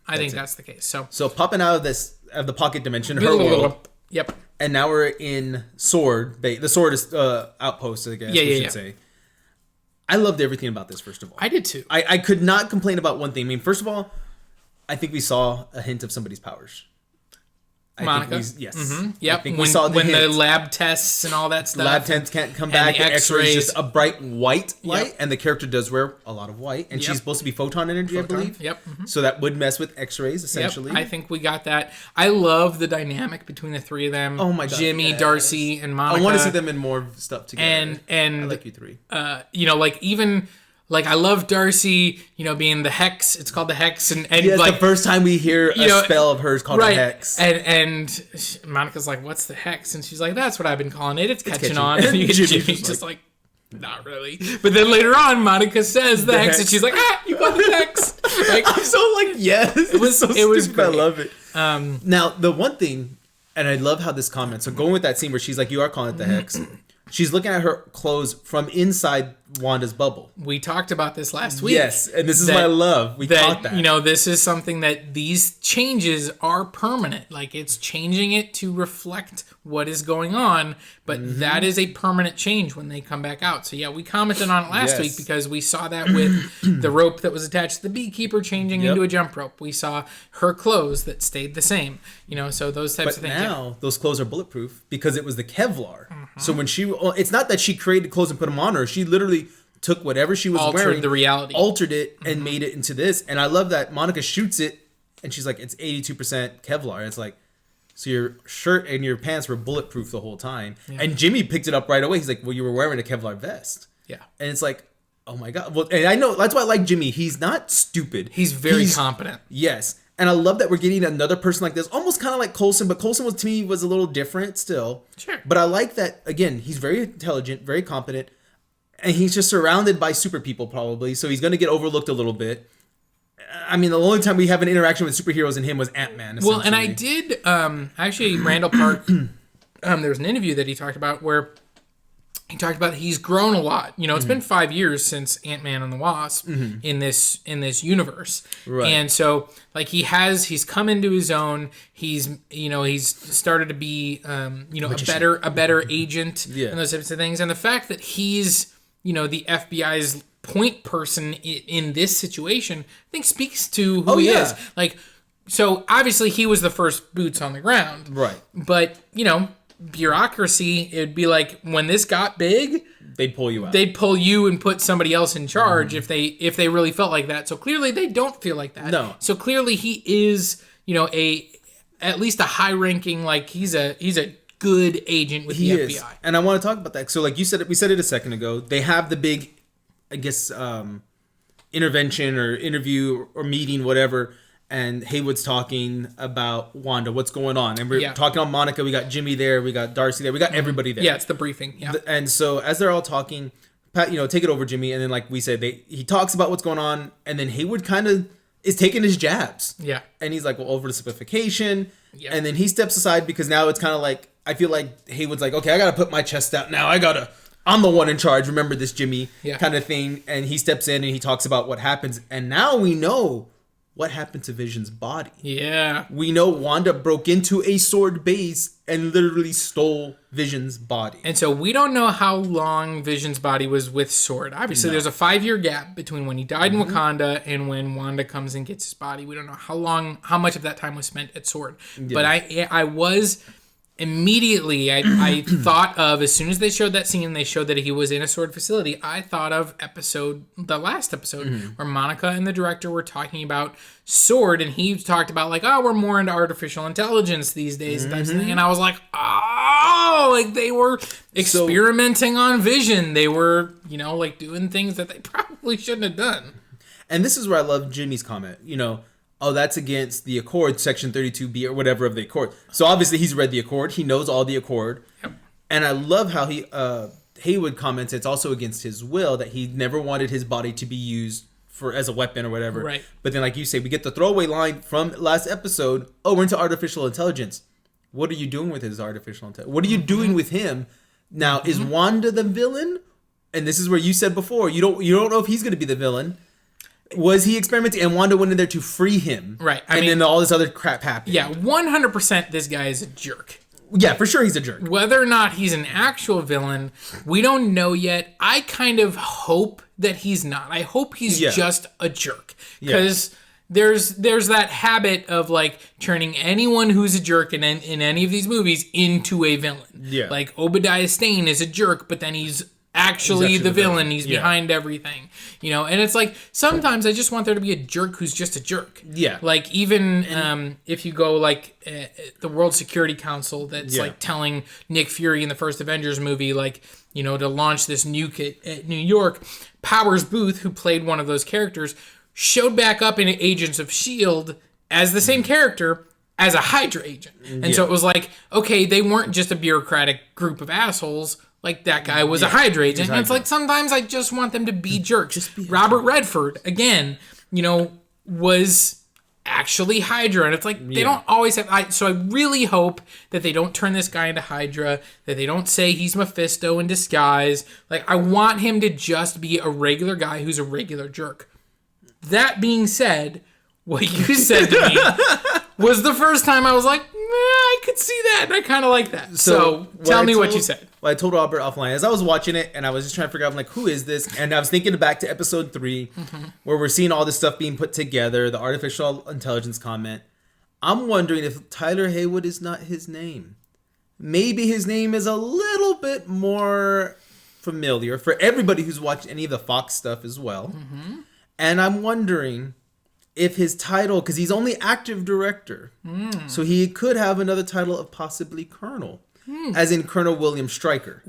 I think that's the case. So popping out of the pocket dimension, her world. Yep. And now we're in Sword. The Sword is outpost, I guess we should say. I loved everything about this, first of all. I did too. I could not complain about one thing. I mean, first of all, I think we saw a hint of somebody's powers. Monica? Yes. Mm-hmm. Yep. We saw when the lab tests and all that stuff. Lab tests can't come back. The X-ray is just a bright white light. And the character does wear a lot of white. And she's supposed to be photon energy, I believe. Yep. Mm-hmm. So that would mess with X-rays, essentially. Yep. I think we got that. I love the dynamic between the three of them. Oh my God. Jimmy, Darcy, and Monica. I want to see them in more stuff together. And I like you three. Even... Like, I love Darcy, being the Hex. It's called the Hex. And yes, like, the first time we hear a spell of hers called a Hex. And Monica's like, what's the Hex? And she's like, that's what I've been calling it. It's catching on. And you get Jimmy's just like, not really. But then later on, Monica says the Hex. And she's like, you called the Hex. Like, I'm so like, yes. It was great. I love it. Now, the one thing, and I love how this comment, so going with that scene where she's like, you are calling it the Hex. She's looking at her clothes from inside Wanda's bubble. We talked about this last week. Yes, and this is what I love. We caught that. This is something that these changes are permanent. Like, it's changing it to reflect what is going on, but that is a permanent change when they come back out. So, yeah, we commented on it last week because we saw that with the rope that was attached to the beekeeper changing into a jump rope. We saw her clothes that stayed the same. So those types of things. But now, those clothes are bulletproof because it was the Kevlar. So when it's not that she created clothes and put them on her. She literally took whatever she was wearing, the reality, altered it, and made it into this. And I love that Monica shoots it, and she's like, it's 82% Kevlar. And it's like, so your shirt and your pants were bulletproof the whole time. Yeah. And Jimmy picked it up right away. He's like, well, you were wearing a Kevlar vest. Yeah. And it's like, oh my God. Well, and I know, that's why I like Jimmy. He's not stupid. He's very competent. Yes. And I love that we're getting another person like this, almost kind of like Coulson, but Coulson to me was a little different still. Sure. But I like that, again, he's very intelligent, very competent, and he's just surrounded by super people probably, so he's going to get overlooked a little bit. I mean, the only time we have an interaction with superheroes in him was Ant-Man. Well, and I did, actually, Randall Park, there was an interview that he talked about where he talked about he's grown a lot. It's been 5 years since Ant-Man and the Wasp in this universe. Right. And so like he's come into his own. He's started to be a better agent and those types of things. And the fact that he's the FBI's point person in this situation, I think speaks to who he is. Like, so obviously he was the first boots on the ground. Right. But, bureaucracy, it'd be like when this got big, they'd pull you out. They'd pull you and put somebody else in charge if they really felt like that. So clearly they don't feel like that. No. So clearly he is, at least a high ranking, like he's a good agent with the FBI. And I want to talk about that. So like you said, we said it a second ago, they have the big, I guess, intervention or interview or meeting, whatever. And Haywood's talking about Wanda, what's going on. And we're talking on Monica. We got Jimmy there. We got Darcy there. We got everybody there. Yeah, it's the briefing. Yeah. And so as they're all talking, Pat, take it over, Jimmy. And then like we said, he talks about what's going on. And then Haywood kind of is taking his jabs. Yeah. And he's like, well, over the simplification. Yeah. And then he steps aside because now it's kind of like, I feel like Haywood's like, okay, I got to put my chest out now. I'm the one in charge. Remember this, Jimmy, kind of thing. And he steps in and he talks about what happens. And now we know what happened to Vision's body. Yeah. We know Wanda broke into a Sword base and literally stole Vision's body. And so we don't know how long Vision's body was with Sword. Obviously, there's a 5-year gap between when he died in Wakanda and when Wanda comes and gets his body. We don't know how much of that time was spent at Sword. Yeah. But I was... Immediately, I thought of, as soon as they showed that scene, they showed that he was in a Sword facility, I thought of the last episode, where Monica and the director were talking about Sword, and he talked about, like, we're more into artificial intelligence these days, and I was like, like, they were experimenting on Vision. They were, like, doing things that they probably shouldn't have done. And this is where I love Jimmy's comment, that's against the Accord, Section 32B or whatever of the Accord. So obviously he's read the Accord. He knows all the Accord. Yep. And I love how Haywood comments it's also against his will that he never wanted his body to be used as a weapon or whatever. Right. But then like you say, we get the throwaway line from last episode, we're into artificial intelligence. What are you doing with his artificial intelligence? What are you doing with him? Now, is Wanda the villain? And this is where you said before, you don't know if he's going to be the villain. Was he experimenting? And Wanda went in there to free him. Right. And then all this other crap happened. Yeah, 100% this guy is a jerk. Yeah, for sure he's a jerk. Whether or not he's an actual villain, we don't know yet. I kind of hope that he's not. I hope he's just a jerk. Because there's that habit of like turning anyone who's a jerk in any of these movies into a villain. Yeah. Like Obadiah Stane is a jerk, but then he's actually the villain. He's behind everything, you know. And it's like sometimes I just want there to be a jerk who's just a jerk. Yeah. Like even if you go like the World Security Council that's like telling Nick Fury in the first Avengers movie, like, you know, to launch this nuke at New York, Powers Booth, who played one of those characters, showed back up in Agents of S.H.I.E.L.D. as the same character as a Hydra agent. And so it was like, okay, they weren't just a bureaucratic group of assholes. Like, that guy was a Hydra agent. And it's like, sometimes I just want them to be jerks. Robert Redford, again, you know, was actually Hydra. And it's like, they don't always have... So I really hope that they don't turn this guy into Hydra, that they don't say he's Mephisto in disguise. Like, I want him to just be a regular guy who's a regular jerk. That being said, what you said to me was the first time I was like, I could see that, and I kind of like that. So tell me what you said. Well, I told Robert offline as I was watching it, and I was just trying to figure out, I'm like, who is this? And I was thinking back to episode 3, where we're seeing all this stuff being put together, the artificial intelligence comment. I'm wondering if Tyler Haywood is not his name. Maybe his name is a little bit more familiar for everybody who's watched any of the Fox stuff as well. And I'm wondering if his title, because he's only active director, so he could have another title of possibly Colonel, as in Colonel William Stryker.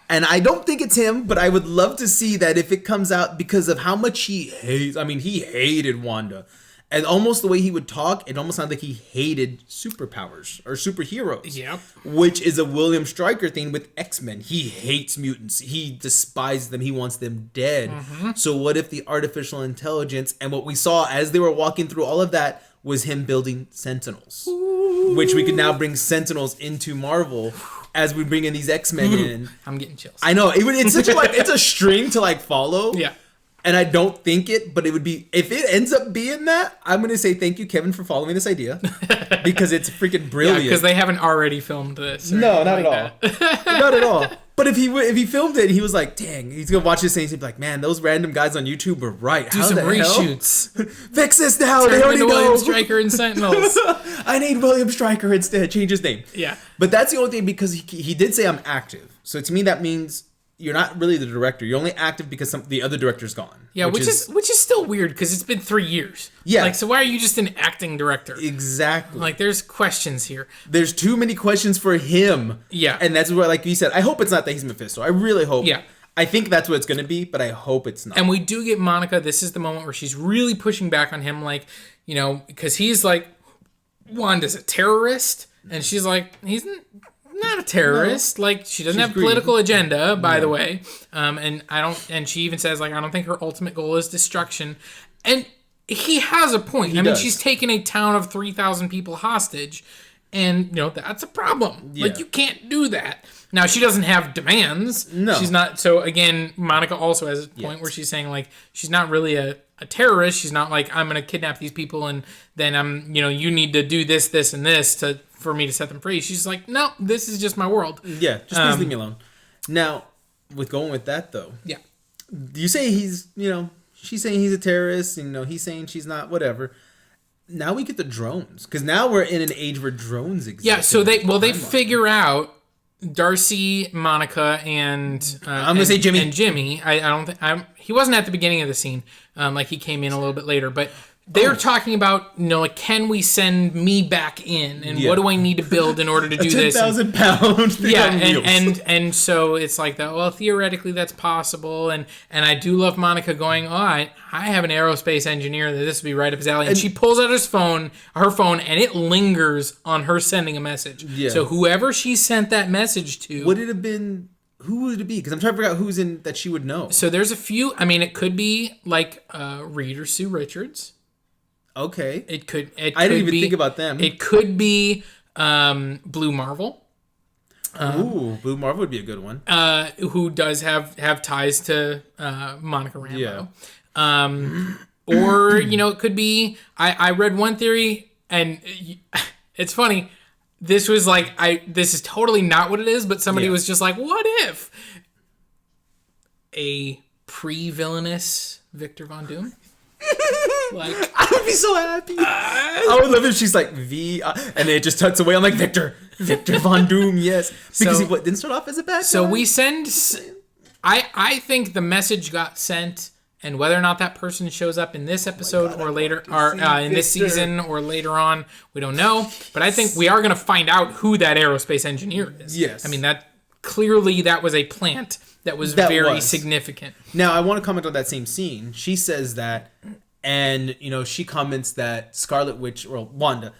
And I don't think it's him, but I would love to see that if it comes out, because of how much he hates. I mean, he hated Wanda. And almost the way he would talk, it almost sounded like he hated superpowers or superheroes. Yep. Which is a William Stryker thing with X-Men. He hates mutants. He despises them. He wants them dead. So what if the artificial intelligence, and what we saw as they were walking through all of that, was him building Sentinels. Which we could now bring Sentinels into Marvel as we bring in these X-Men in. I'm getting chills. I know. It's such a, like, it's a string to like follow. Yeah. And I don't think it, but it would be, if it ends up being that, I'm going to say thank you, Kevin, for following this idea. Because it's freaking brilliant. Yeah, because they haven't already filmed this. No, not at all. Not at all. But if he filmed it, he was like, dang, he's going to watch this and he's going to be like, man, those random guys on YouTube were right. Do some reshoots. Fix this now. Turn they already know. William Stryker and Sentinels. I need William Stryker instead. Change his name. Yeah. But that's the only thing, because he did say I'm active. So to me, that means you're not really the director. You're only active because the other director's gone. Yeah, which is still weird because it's been 3 years. Yeah. Like, so why are you just an acting director? Exactly. Like, there's questions here. There's too many questions for him. Yeah. And that's what, like you said, I hope it's not that he's Mephisto. I really hope. Yeah. I think that's what it's going to be, but I hope it's not. And we do get Monica. This is the moment where she's really pushing back on him, like, you know, because he's like, Wanda's a terrorist. And she's like, he's not a terrorist. No. Like, she doesn't have a political agenda, by the way. And she even says, like, I don't think her ultimate goal is destruction. And he has a point. I mean, she's taken a town of 3,000 people hostage. And, you know, that's a problem. Yeah. Like, you can't do that. Now, she doesn't have demands. No. She's not. So, again, Monica also has a point where she's saying, like, she's not really a terrorist. She's not like, I'm going to kidnap these people and then you need to do this, this, and this for me to set them free. She's like, no, this is just my world. Yeah, just please leave me alone. Now, with going with that, though. Yeah. You say he's, she's saying he's a terrorist, he's saying she's not, whatever. Now we get the drones. Because now we're in an age where drones exist. Yeah, so they figure out Darcy, Monica, and I'm gonna say Jimmy. And Jimmy. I don't think he wasn't at the beginning of the scene. Like he came in a little bit later, but they're talking about, like, can we send me back in, and what do I need to build in order to do this? 10,000 pound. Yeah, and so it's like that. Well, theoretically that's possible, and I do love Monica going, I have an aerospace engineer that this would be right up his alley, and she pulls out her phone, and it lingers on her sending a message. Yeah. So whoever she sent that message to, would it have been? Who would it be? Because I'm trying to figure out who's in that she would know. So there's a few. I mean, it could be like Reed or Sue Richards. Okay. It could. I didn't even think about them. It could be Blue Marvel. Blue Marvel would be a good one. Who does have ties to Monica Rambeau. Yeah. Or, it could be, I read one theory, and it's funny. This was like, this is totally not what it is, but somebody was just like, what if a pre-villainous Victor Von Doom? Like, I would be so happy. I would love if she's like and it just tucks away. I'm like, Victor Von Doom, yes, because he didn't start off as a bad guy. So we send. I think the message got sent, and whether or not that person shows up in this episode or later, or in this season or later on, we don't know. But I think we are going to find out who that aerospace engineer is. Yes, I mean that was a plant. That was very significant. Now, I want to comment on that same scene. She says that, and, she comments that Scarlet Witch, or Wanda,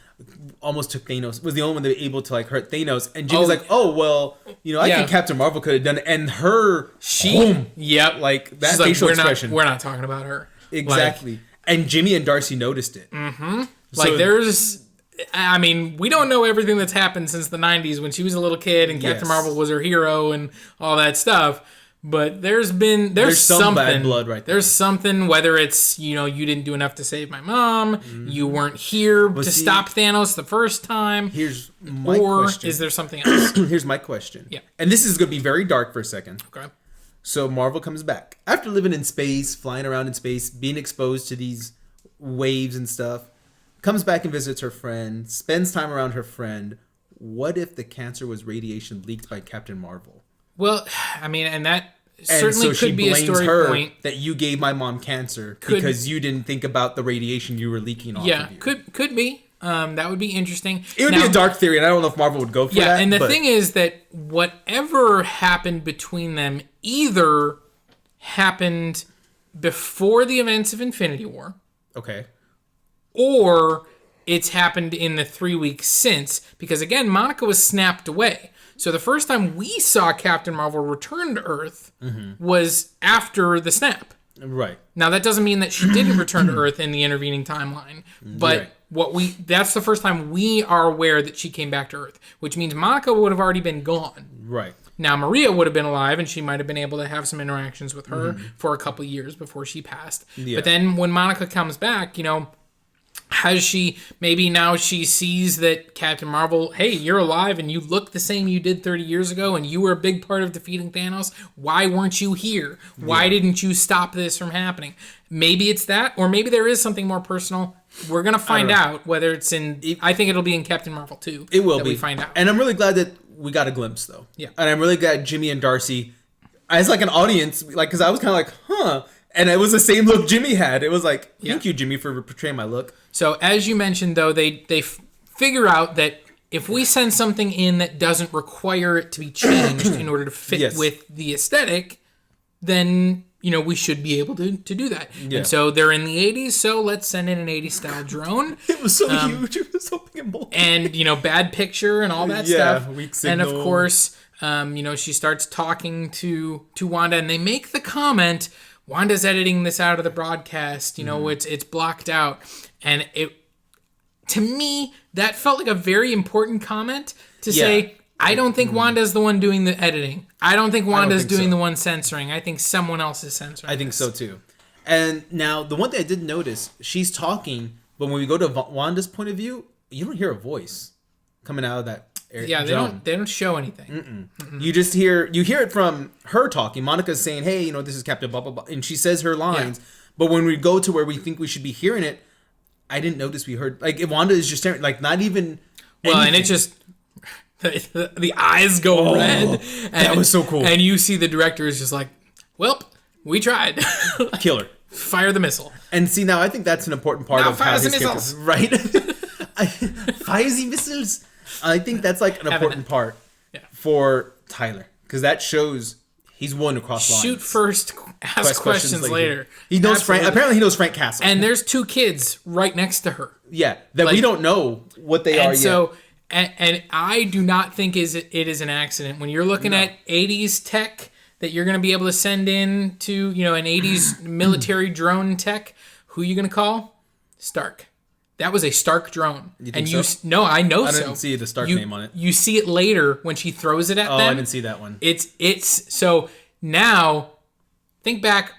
almost took Thanos, was the only one that was able to, hurt Thanos. And Jimmy's like, oh, well, I think Captain Marvel could have done it. And boom. Yep. That facial expression. We're not talking about her. Exactly. And Jimmy and Darcy noticed it. Mm-hmm. We don't know everything that's happened since the 90s when she was a little kid and Captain Marvel was her hero and all that stuff. But there's some bad blood right there. There's something, whether it's, you didn't do enough to save my mom, you weren't here to stop Thanos the first time. Here's my question. Is there something else? Here's my question. Yeah. And this is going to be very dark for a second. Okay. So Marvel comes back. After living in space, flying around in space, being exposed to these waves and stuff, comes back and visits her friend, spends time around her friend. What if the cancer was radiation leaked by Captain Marvel? Well, and that certainly could be a story point. That you gave my mom cancer because you didn't think about the radiation you were leaking off of you. Yeah, could be. That would be interesting. It would be a dark theory, and I don't know if Marvel would go for that. Yeah, and the thing is that whatever happened between them either happened before the events of Infinity War. Okay. Or it's happened in the 3 weeks since, because again, Monica was snapped away. So the first time we saw Captain Marvel return to Earth was after the snap. Right. Now that doesn't mean that she didn't return to Earth in the intervening timeline, but that's the first time we are aware that she came back to Earth, which means Monica would have already been gone. Right. Now Maria would have been alive, and she might have been able to have some interactions with her for a couple years before she passed. Yeah. But then when Monica comes back, has she, maybe now she sees that Captain Marvel, hey, you're alive and you look the same you did 30 years ago and you were a big part of defeating Thanos. Why weren't you here? Why didn't you stop this from happening? Maybe it's that, or maybe there is something more personal. We're going to find out whether it's I think it'll be in Captain Marvel 2. It will be. We find out. And I'm really glad that we got a glimpse, though. Yeah. And I'm really glad Jimmy and Darcy, as an audience, because I was kind of like, huh. And it was the same look Jimmy had. It was like, thank you, Jimmy, for portraying my look. So as you mentioned, though, they figure out that if we send something in that doesn't require it to be changed in order to fit with the aesthetic, then, we should be able to do that. Yeah. And so they're in the 80s, so let's send in an 80s style drone. It was so huge. It was so big and bulky. And, bad picture and all that stuff. Weak signal. And of course, she starts talking to Wanda, and they make the comment, Wanda's editing this out of the broadcast, it's blocked out. And to me, that felt like a very important comment to say, I don't think Wanda's the one doing the editing. I don't think Wanda's doing the one censoring. I think someone else is censoring. I think so too. And now, the one thing I did notice, she's talking, but when we go to Wanda's point of view, you don't hear a voice coming out of that area. Yeah, they don't show anything. You just hear it from her talking. Monica's saying, hey, this is Captain blah, blah, blah. And she says her lines. Yeah. But when we go to where we think we should be hearing it, I didn't notice we heard, Wanda is just staring, not even anything. And it just, the eyes go red. And that was so cool. And you see the director is just like, well, we tried. Kill her. Fire the missile. And see, now I think that's an important part of how his missiles. Right? Fire the missiles. I think that's an important part for Tyler. Because that shows he's willing to cross lines. Shoot first, ask questions later. He knows Frank. Apparently, he knows Frank Castle. And there's 2 kids right next to her. Yeah, that we don't know what they are yet. And I do not think it is an accident. When you're looking at 80s tech that you're going to be able to send in to, an 80s military drone tech, who are you going to call? Stark. That was a Stark drone. You think so? No, I know so. I didn't see the Stark name on it. You see it later when she throws it at them. Oh, I didn't see that one. It's so now think back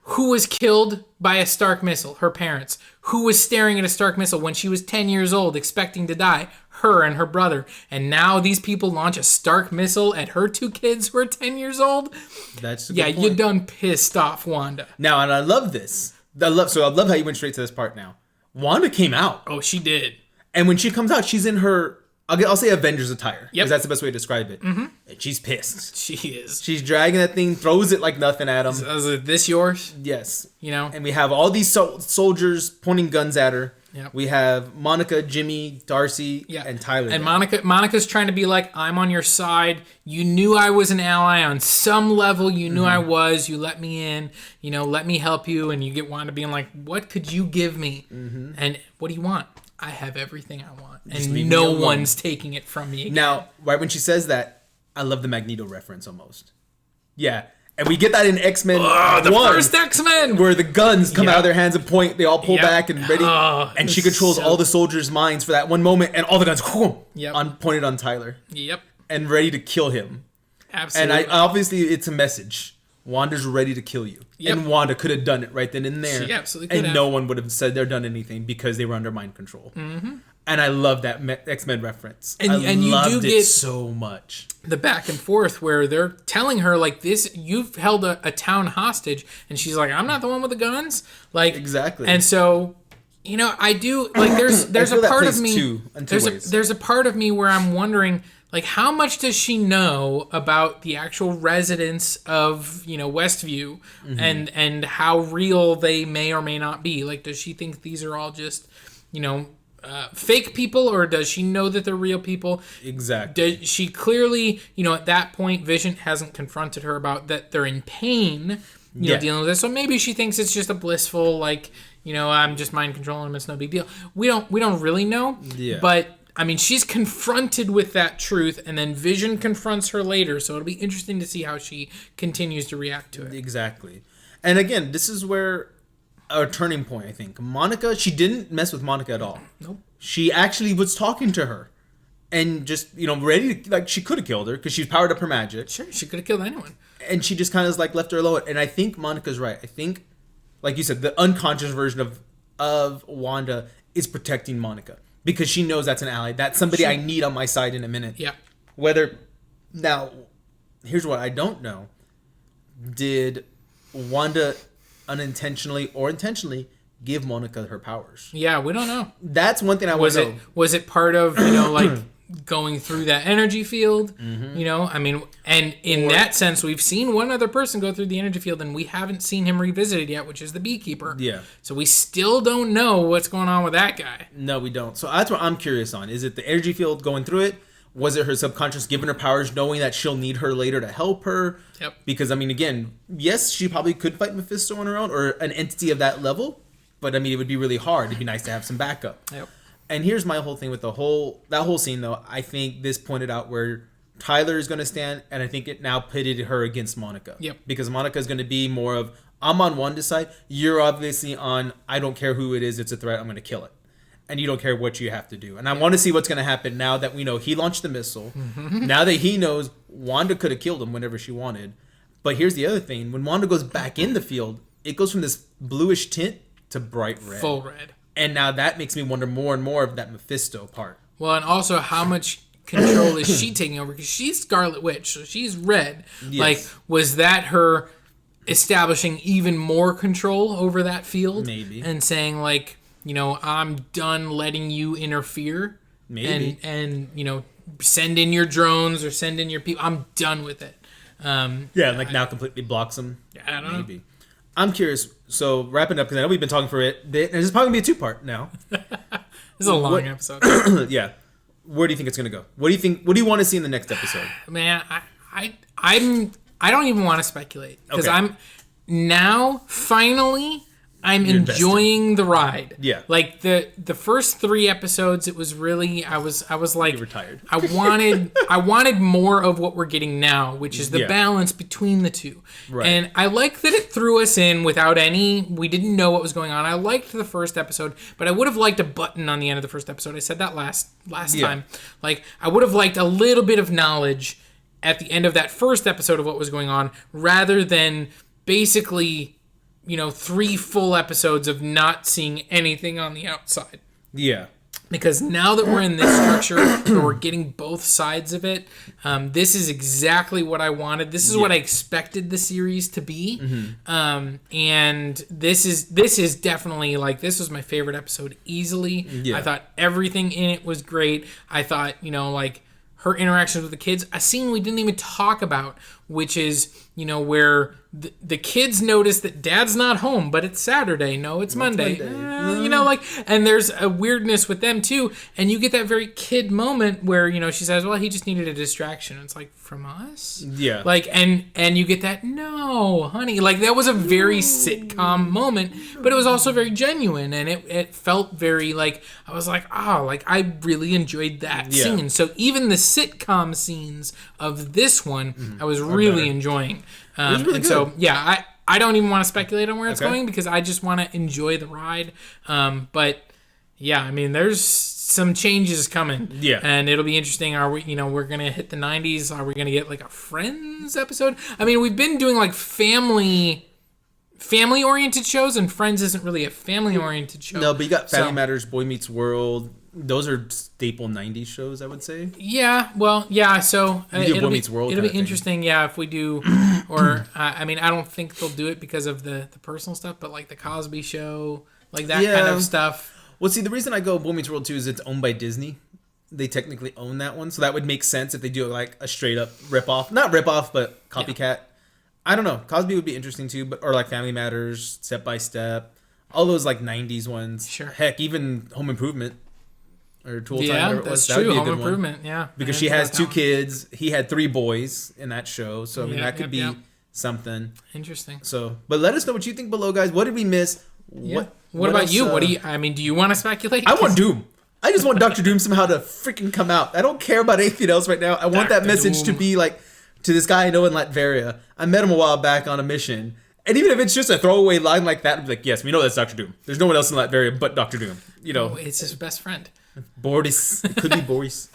who was killed by a Stark missile? Her parents. Who was staring at a Stark missile when she was 10 years old, expecting to die? Her and her brother. And now these people launch a Stark missile at her 2 kids who are 10 years old? That's a good yeah, point. you done pissed off Wanda. Now, and I love this. I love how you went straight to this part now. Wanda came out. Oh, she did. And when she comes out, she's in her, I'll say Avengers attire. Yep. Because that's the best way to describe it. Mm-hmm. And she's pissed. She is. She's dragging that thing, throws it like nothing at him. Is this yours? Yes. You know? And we have all these soldiers pointing guns at her. Yep. We have Monica, Jimmy, Darcy, and Tyler. And Monica's trying to be like, I'm on your side. You knew I was an ally on some level. You knew I was. You let me in. You know, let me help you. And you get Wanda being like, what could you give me? Mm-hmm. And what do you want? I have everything I want. And no one's taking it from me again. Now, right when she says that, I love the Magneto reference almost. Yeah. And we get that in X-Men 1. First X-Men! Where the guns come out of their hands and point. They all pull back and ready. And she controls all the soldiers' minds for that one moment. And all the guns pointed on Tyler. Yep. And ready to kill him. Absolutely. And obviously, it's a message. Wanda's ready to kill you. Yep. And Wanda could have done it right then and there. She absolutely could have. And no one would have said they're done anything because they were under mind control. Mm-hmm. And I love that X-Men reference. And I loved it so much. The back and forth where they're telling her, like, this, you've held a town hostage. And she's like, I'm not the one with the guns. Like, exactly. And so, you know, I do, like, there's a part of me, there's a part of me where I'm wondering, like, how much does she know about the actual residents of, you know, Westview and how real they may or may not be? Like, does she think these are all just, you know, fake people, or does she know that they're real people? Exactly. Does she clearly, you know, at that point, Vision hasn't confronted her about that they're in pain, you know, dealing with this. So maybe she thinks it's just a blissful, like, you know, I'm just mind controlling them. It's no big deal. We don't really know. Yeah. But I mean, she's confronted with that truth, and then Vision confronts her later. So it'll be interesting to see how she continues to react to it. Exactly. And again, this is where a turning point, I think. Monica, she didn't mess with Monica at all. Nope. She actually was talking to her and just, you know, ready to, like, she could have killed her because she's powered up her magic. Sure, she could have killed anyone. And she just kind of, like, left her alone. And I think Monica's right. I think, like you said, the unconscious version of Wanda is protecting Monica because she knows that's an ally. That's somebody I need on my side in a minute. Yeah. Now, here's what I don't know. Did Wanda unintentionally or intentionally give Monica her powers? Yeah, we don't know. That's one thing I want to know. Was it part of, you know, like going through that energy field? Mm-hmm. You know, I mean, and in that sense, we've seen one other person go through the energy field, and we haven't seen him revisited yet, which is the beekeeper. Yeah. So we still don't know what's going on with that guy. No, we don't. So that's what I'm curious on. Is it the energy field going through it? Was it her subconscious giving her powers, knowing that she'll need her later to help her? Yep. Because, I mean, again, yes, she probably could fight Mephisto on her own or an entity of that level. But, I mean, it would be really hard. It'd be nice to have some backup. Yep. And here's my whole thing with that whole scene, though. I think this pointed out where Tyler is going to stand, and I think it now pitted her against Monica. Yep. Because Monica is going to be more of, I'm on Wanda's side. You're obviously on, I don't care who it is. It's a threat. I'm going to kill it. And you don't care what you have to do. And I want to see what's going to happen now that we know he launched the missile. Now that he knows Wanda could have killed him whenever she wanted. But here's the other thing. When Wanda goes back in the field, it goes from this bluish tint to bright red. Full red. And now that makes me wonder more and more of that Mephisto part. Well, and also how much control is she taking over? Because she's Scarlet Witch, so she's red. Yes. Like, was that her establishing even more control over that field? Maybe. And saying, like, you know, I'm done letting you interfere. Maybe. And you know, send in your drones or send in your people. I'm done with it. Now completely blocks them. I don't know. I'm curious. So wrapping up, because I know we've been talking for a bit. This is probably going to be a 2-part now. This is a long episode. Yeah. Where do you think it's going to go? What do you think? What do you want to see in the next episode? Man, I don't even want to speculate because I'm now finally I'm enjoying the ride. Yeah. Like the first 3 episodes, it was really I was like, you were tired. I wanted more of what we're getting now, which is the balance between the two. Right. And I like that it threw us in without we didn't know what was going on. I liked the first episode, but I would have liked a button on the end of the first episode. I said that last time. Like, I would have liked a little bit of knowledge at the end of that first episode of what was going on, rather than basically 3 full episodes of not seeing anything on the outside. Yeah. Because now that we're in this structure where we're getting both sides of it, this is exactly what I wanted. This is what I expected the series to be. And this is definitely, like, this was my favorite episode easily. Yeah. I thought everything in it was great. I thought, like, her interactions with the kids, a scene we didn't even talk about, which is, where the kids notice that dad's not home, but it's Saturday. No, it's Monday. And there's a weirdness with them too. And you get that very kid moment where, she says, well, he just needed a distraction. It's like, from us? Yeah. Like, and you get that, no, honey. Like, that was a very sitcom moment, but it was also very genuine. And it felt very, like, I was like, I really enjoyed that scene. So even the sitcom scenes of this one, I was really enjoying. It was really good. So, I don't even want to speculate on where it's going because I just want to enjoy the ride. But, there's some changes coming. Yeah. And it'll be interesting. Are we, we're going to hit the 90s. Are we going to get, like, a Friends episode? I mean, we've been doing, like, family-oriented shows, and Friends isn't really a family-oriented show. No, but you got Family Matters, Boy Meets World. Those are staple 90s shows, I would say. Yeah, well, yeah, so Boy Meets World it'll be interesting, if we do, or, I don't think they'll do it because of the personal stuff, but, like, the Cosby Show, like, that kind of stuff. Well, see, the reason I go Boy Meets World 2 is it's owned by Disney. They technically own that one, so that would make sense if they do, like, a straight-up rip-off. Not rip-off, but copycat. Yeah. I don't know. Cosby would be interesting, too, or, like, Family Matters, Step by Step, all those, like, 90s ones. Sure. Heck, even Home Improvement. Or Tool Time. Yeah, that's true. Home Improvement, yeah. Because she has 2 kids. He had 3 boys in that show. So, I mean, that could be something. Interesting. So, but let us know what you think below, guys. What did we miss? Yeah. What about you? Do you want to speculate? I want Doom. I just want Dr. Doom somehow to freaking come out. I don't care about anything else right now. I want that message to be like, to this guy I know in Latveria. I met him a while back on a mission. And even if it's just a throwaway line like that, I'm like, yes, we know that's Dr. Doom. There's no one else in Latveria but Dr. Doom. Oh, it's his best friend. Boris. It could be Boris.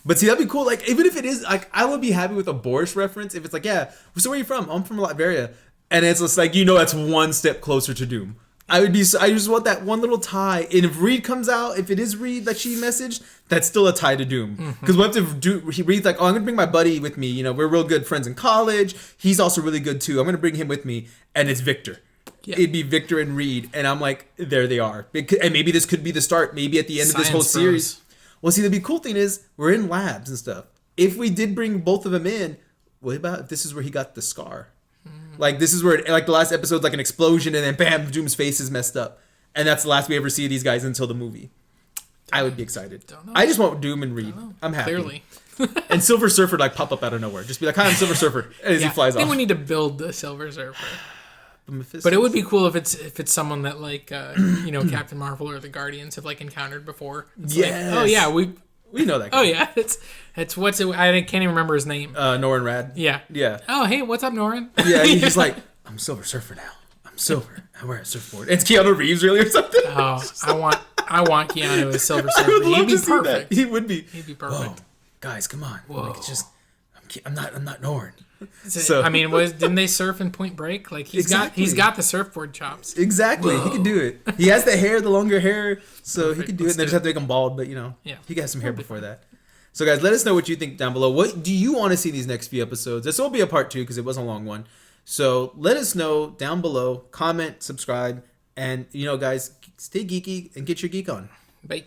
But see, that'd be cool. Like, even if it is, like, I would be happy with a Boris reference. If it's like, so where are you from? I'm from Latveria. And it's just like, that's one step closer to Doom. I just want that one little tie. And if Reed comes out, if it is Reed that she messaged, that's still a tie to Doom. Because what if Reed's like, I'm going to bring my buddy with me. We're real good friends in college. He's also really good too. I'm going to bring him with me. And it's Victor. Yeah. It'd be Victor and Reed, and I'm like, there they are. And maybe this could be the start. Maybe at the end of this whole series. Well, see, the cool thing is we're in labs and stuff. If we did bring both of them in, what about if this is where he got the scar? Like, this is where, like, the last episode's like an explosion, and then bam, Doom's face is messed up, and that's the last we ever see of these guys until the movie. I would be excited. I just want Doom and Reed. I'm happy. Clearly. And Silver Surfer like pop up out of nowhere. Just be like, hi, I'm Silver Surfer, as he flies off. I think we need to build the Silver Surfer. But it would be cool if it's someone that, like, Captain Marvel or the Guardians have, like, encountered before. Yes. Like, we know that guy. Oh yeah, it's what's it? I can't even remember his name. Norrin Rad. Yeah. Oh hey, what's up, Norrin? Yeah, he's just like, I'm Silver Surfer now. I'm silver. I wear a surfboard. It's Keanu Reeves, really, or something. Oh, I want Keanu as Silver Surfer. He'd be perfect. He would be. He'd be perfect. Whoa. Guys, come on. Whoa. Like, I'm not Norrin. So I mean, didn't they surf in Point Break? Like he's got the surfboard chops. Exactly, he can do it. He has the longer hair, so he can do it. And they just have to make him bald, but he got some hair before that. So guys, let us know what you think down below. What do you want to see these next few episodes? This will be a part 2 because it was a long one. So let us know down below. Comment, subscribe, and guys, stay geeky and get your geek on. Bye.